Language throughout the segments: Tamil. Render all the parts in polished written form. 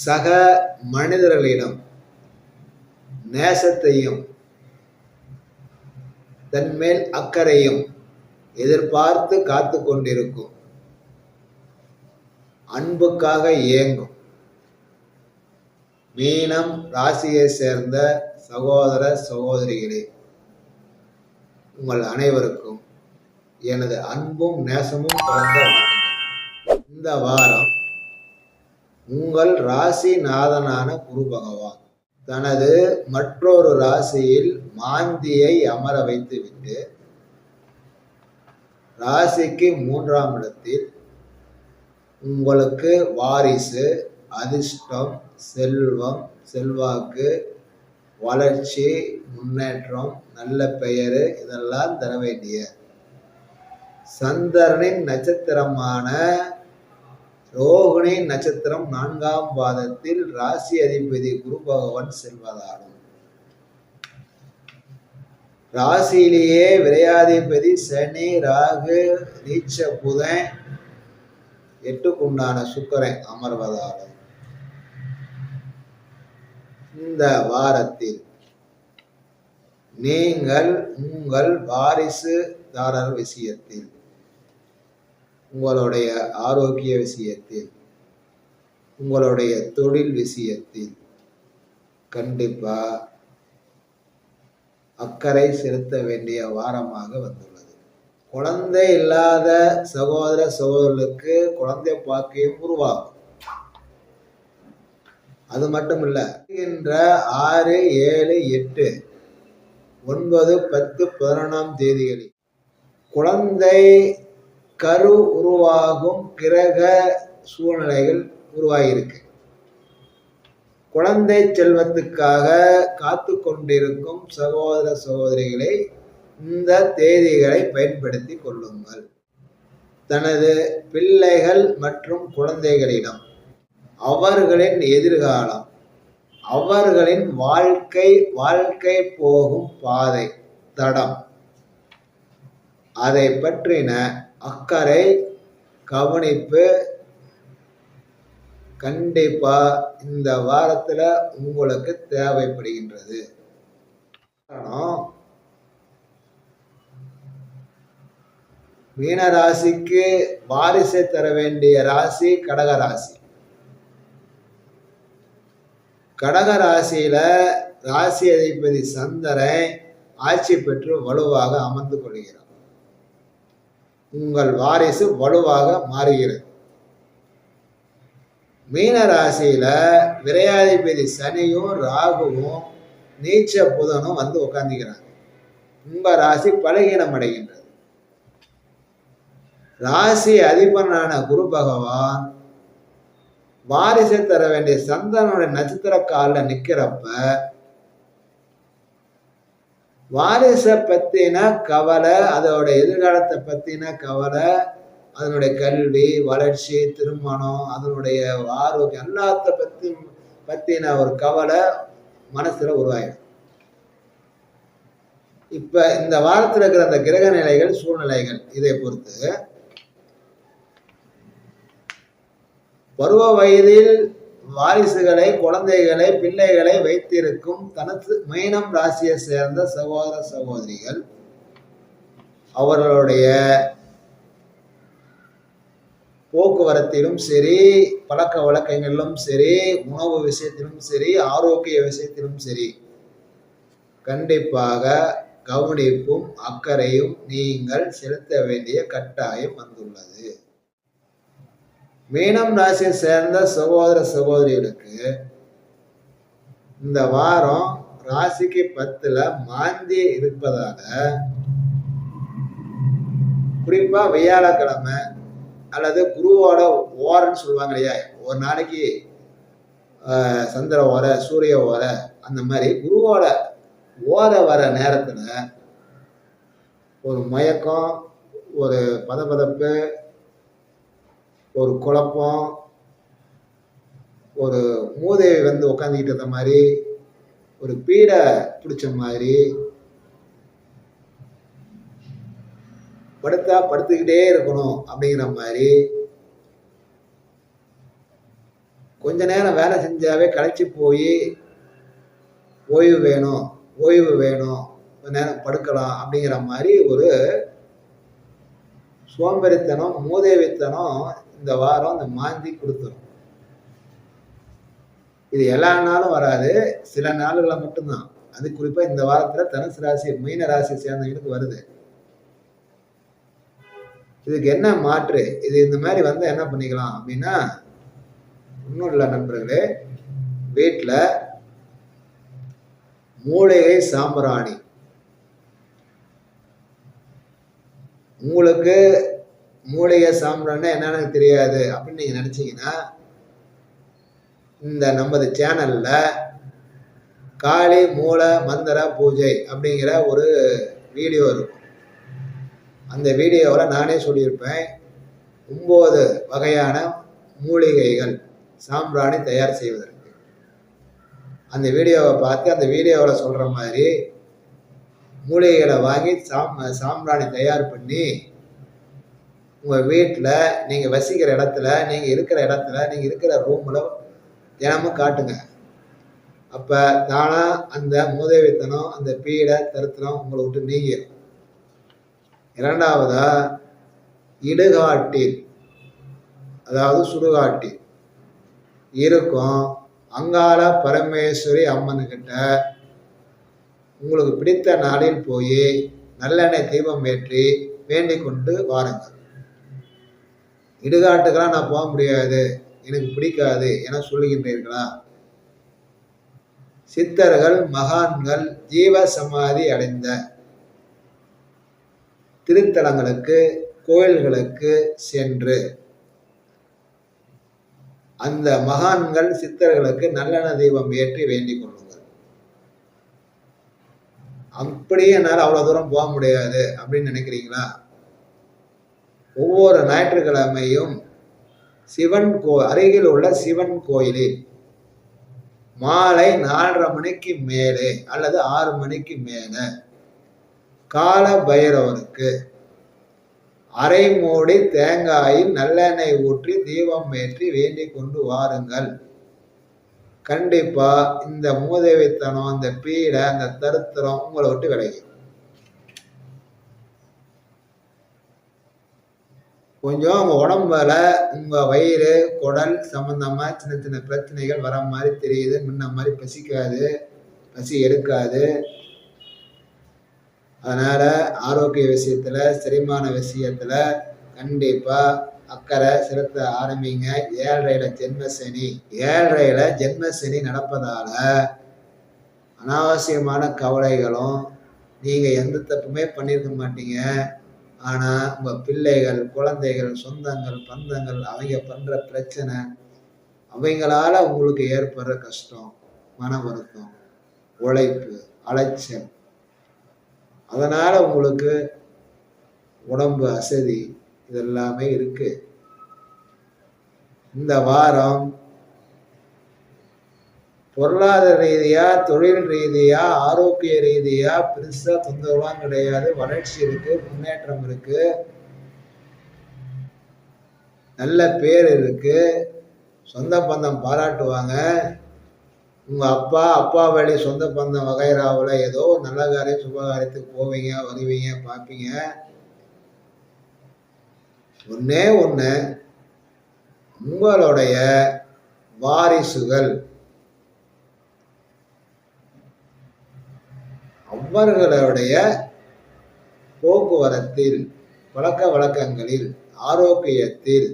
சக மனிதர்களிடம் நேசத்தையும் தன்மேல் அக்கறையும் எதிர்பார்த்து காத்து கொண்டிருக்கும், அன்புக்காக ஏங்கும் மீனம் ராசியை சேர்ந்த சகோதர சகோதரிகளே, உங்கள் அனைவருக்கும் எனது அன்பும் நேசமும் கலந்த வணக்கங்கள். இந்த வாரம் உங்கள் ராசிநாதனான குரு பகவான் தனது மற்றொரு ராசியில் மாந்தியை அமர வைத்துவிட்டு ராசிக்கு 3ஆம் இடத்தில் உங்களுக்கு வாரிசு, அதிர்ஷ்டம், செல்வம், செல்வாக்கு, வளர்ச்சி, முன்னேற்றம், நல்ல பெயர் இதெல்லாம் தர வேண்டிய சந்திரனின் நட்சத்திரமான ரோகிணி நட்சத்திரம் 4ஆம் பாதத்தில் ராசி அதிபதி குரு பகவான் செல்வதாலும், ராசியிலேயே விரையாதிபதி சனி, ராகு, நீச்ச புதன், 8க்குண்டான சுக்கிரன் அமர்வதாலும் இந்த வாரத்தில் நீங்கள் உங்கள் வாரிசுதாரர் விஷயத்தில், உங்களுடைய ஆரோக்கிய விஷயத்தில், உங்களுடைய தொழில் விஷயத்தில் கண்டிப்பா அக்கறை செலுத்த வேண்டிய வாரமாக வந்துள்ளது. குழந்தை இல்லாத சகோதர சகோதரர்களுக்கு குழந்தை பாக்கியம் உருவாகும். அது மட்டும் இல்ல, 6, 7, 8, 9, 10, 11ஆம் தேதிகளில் குழந்தை கரு உருவாகும் கிரக சூழ்நிலைகள் உருவாகியிருக்கு. குழந்தை செல்வத்துக்காக காத்து கொண்டிருக்கும் சகோதர சகோதரிகளை இந்த தேதிகளை பயன்படுத்தி கொள்ளுங்கள். தனது பிள்ளைகள் மற்றும் குழந்தைகளிடம் அவர்களின் எதிர்காலம், அவர்களின் வாழ்க்கை போகும் பாதை தடம், அதை பற்றின அக்கறை கவனிப்பு கண்டிப்பா இந்த வாரத்துல உங்களுக்கு தேவைப்படுகின்றது. மீன ராசிக்கு வாரிசை தர வேண்டிய ராசி கடகராசி. கடகராசியில ராசி அதிபதி சந்திரன் ஆட்சி பெற்று வலுவாக அமர்ந்து கொள்கிறார். உங்கள் வாரிசு வலுவாக மாறுகிறது. மீன ராசியில விரையாதிபதி சனியும் ராகுவும் நீச்ச புதனும் வந்து உட்கார்ந்துக்கிறாங்க. உங்க ராசி பலகீனம் அடைகின்றது. ராசி அதிபனான குரு பகவான் வாரிசை தர வேண்டிய சந்திரனுடைய நட்சத்திர காலில் நிக்கிறப்ப வாரிசை பத்தின கவலை, அதோட எதிர்காலத்தை பத்தின கவலை, அதனுடைய கல்வி, வளர்ச்சி, திருமணம், அதனுடைய ஆரோக்கியம் எல்லாத்த பத்தின ஒரு கவலை மனசுல உருவாயிடும். இப்ப இந்த வாரத்தில் இருக்கிற அந்த கிரக நிலைகள், சூழ்நிலைகள் இதை பொறுத்து பருவ வயதில் வாரிசுகளை, குழந்தைகளை, பிள்ளைகளை வைத்திருக்கும் தனது மீனம் ராசியை சேர்ந்த சகோதர சகோதரிகள் அவர்களுடைய போக்குவரத்திலும் சரி, பழக்க வழக்கங்களிலும் சரி, உணவு விஷயத்திலும் சரி, ஆரோக்கிய விஷயத்திலும் சரி கண்டிப்பாக கவனிப்பும் அக்கறையும் நீங்கள் செலுத்த வேண்டிய கட்டாயம் வந்துள்ளது. மீனம் ராசியை சேர்ந்த சகோதர சகோதரிகளுக்கு இந்த வாரம் ராசிக்கு 10ல மாந்தி இருப்பதால குறிப்பா வியாழக்கிழமை அல்லது குருவோட ஓரன்னு சொல்லுவாங்க இல்லையா, ஒரு நாளைக்கு சந்திர ஓர, சூரிய ஓர, அந்த மாதிரி குருவோட ஓர வர நேரத்துல ஒரு மயக்கம், ஒரு பதபதப்பு, ஒரு குழப்பம், ஒரு மூதேவி வந்து உட்காந்துக்கிட்டு இருந்த மாதிரி, ஒரு பீடை பிடிச்ச மாதிரி, படுத்தா படுத்துக்கிட்டே இருக்கணும் அப்படிங்கிற மாதிரி, கொஞ்ச கொஞ்ச நேரம் வேலை செஞ்சாவே களைச்சி போய் ஓய்வு வேணும் ஓய்வு வேணும், கொஞ்ச நேரம் படுக்கலாம் அப்படிங்கிற மாதிரி ஒரு சோம்பேறித்தனம் மூதேவித்தனம் இந்த வாரம் இந்த மாந்தி கொடுத்துரும். இது எல்லா நாளும் வராது, சில நாளுகளை மட்டும்தான். அது குறிப்பா இந்த வாரத்துல தனுசு ராசி மீன ராசி சேர்ந்தவங்களுக்கு வருது. இதுக்கு என்ன மாற்று? இது இந்த மாதிரி வந்து என்ன பண்ணிக்கலாம் அப்படின்னா, ஒன்றும் இல்லை நண்பர்களே, வீட்டில் மூலிகை சாம்பிராணி, உங்களுக்கு மூலிகை சாம்பிராணி என்னன்னு தெரியாது அப்படின்னு நீங்க நினைச்சீங்கன்னா, இந்த நமது சேனல்ல காளி மூல மந்திர பூஜை அப்படிங்கிற ஒரு வீடியோ இருக்கும். அந்த வீடியோவில் நானே சொல்லியிருப்பேன் 9 வகையான மூலிகைகள் சாம்பிராணி தயார் செய்வதற்கு. அந்த வீடியோவை பார்த்து அந்த வீடியோவில் சொல்கிற மாதிரி மூலிகைகளை வாங்கி சாம்பிராணி தயார் பண்ணி உங்கள் வீட்டில் நீங்கள் வசிக்கிற இடத்துல, நீங்கள் இருக்கிற இடத்துல, நீங்கள் இருக்கிற ரூமில் தினமும் காட்டுங்க. அப்போ தானாக அந்த மூதேவித்தனம், அந்த பீடை தருத்திரம் உங்களை விட்டு நீங்கிடும். இரண்டாவதா, இடுகாட்டில் அதாவது சுடுகாட்டில் இருக்கும் அங்காள பரமேஸ்வரி அம்மனுக்கிட்ட உங்களுக்கு பிடித்த நாளில் போய் நல்லெண்ணெய் தீபம் ஏற்றி வேண்டிக் கொண்டு வாருங்கள். இடுகாட்டுக்கெல்லாம் நான் போக முடியாது, எனக்கு பிடிக்காது என சொல்லுகின்றீர்களா? சித்தர்கள் மகான்கள் ஜீவ சமாதி அடைந்த திருத்தலங்களுக்கு கோயில்களுக்கு சென்று அந்த மகான்கள் சித்தர்களுக்கு நல்லெண்ணெய் தீபம் ஏற்றி வேண்டிக் கொள்ளுங்கள். அப்படியே என்னால் அவ்வளவு தூரம் போக முடியாது அப்படின்னு நினைக்கிறீங்களா? ஒவ்வொரு ஞாயிற்றுக்கிழமையும் சிவன் அருகில் உள்ள சிவன் கோயிலில் மாலை 4:30 மணிக்கு மேலே அல்லது 6 மணிக்கு மேல கால பைரவருக்கு அரை மூடி தேங்காயில் நல்லெண்ணெய் ஊற்றி தீபம் ஏற்றி வேண்டிக் கொண்டு வாருங்கள். கண்டிப்பா இந்த மூதேவித்தனம், அந்த பீடை, அந்த தருத்திரம் உங்களை விட்டு விலகி. கொஞ்சம் உங்க உடம்புல உங்க வயிறு குடல் சம்பந்தமா சின்ன சின்ன பிரச்சனைகள் வர மாதிரி தெரியுது. முன்ன மாதிரி பசிக்காது, பசி எடுக்காது. அதனால ஆரோக்கிய விஷயத்துல, செரிமான விஷயத்துல கண்டிப்பா அக்கறை செலுத்த ஆரம்பிங்க. 7:30 ஜென்ம சனி நடப்பதால அனாவசியமான கவலைகளும், நீங்க எந்த தப்புமே பண்ணியிருக்க மாட்டீங்க, ஆனா உங்க பிள்ளைகள், குழந்தைகள், சொந்தங்கள், பந்தங்கள் அவங்க பண்ற பிரச்சனை, அவங்களால உங்களுக்கு ஏற்படுற கஷ்டம், மன வருத்தம், உழைப்பு, அலைச்சல், அதனால உங்களுக்கு உடம்பு அசதி இதெல்லாமே இருக்கு. இந்த வாரம் பொருளாதார ரீதியா, தொழில் ரீதியா, ஆரோக்கிய ரீதியா பெருசா தொந்தரவுலாம் கிடையாது. வளர்ச்சி இருக்கு, முன்னேற்றம் இருக்கு, நல்ல பேர் இருக்கு, சொந்த பந்தம் பாராட்டுவாங்க. உங்க அப்பா வழி சொந்த பந்தம் வகைராவில் ஏதோ ஒரு நல்ல காரியம் சுபகாரியத்துக்கு போவீங்க, வருவீங்க, பார்ப்பீங்க. ஒன்னே ஒண்ணு, உங்களுடைய வாரிசுகள் அவர்களுடைய போக்குவரத்தில், பழக்க வழக்கங்களில், ஆரோக்கியத்தில்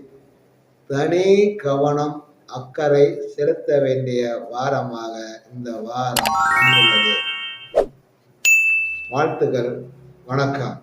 தனி கவனம், அக்கறை செலுத்த வேண்டிய வாரமாக இந்த வாரம் உள்ளது. வாழ்த்துக்கள், வணக்கம்.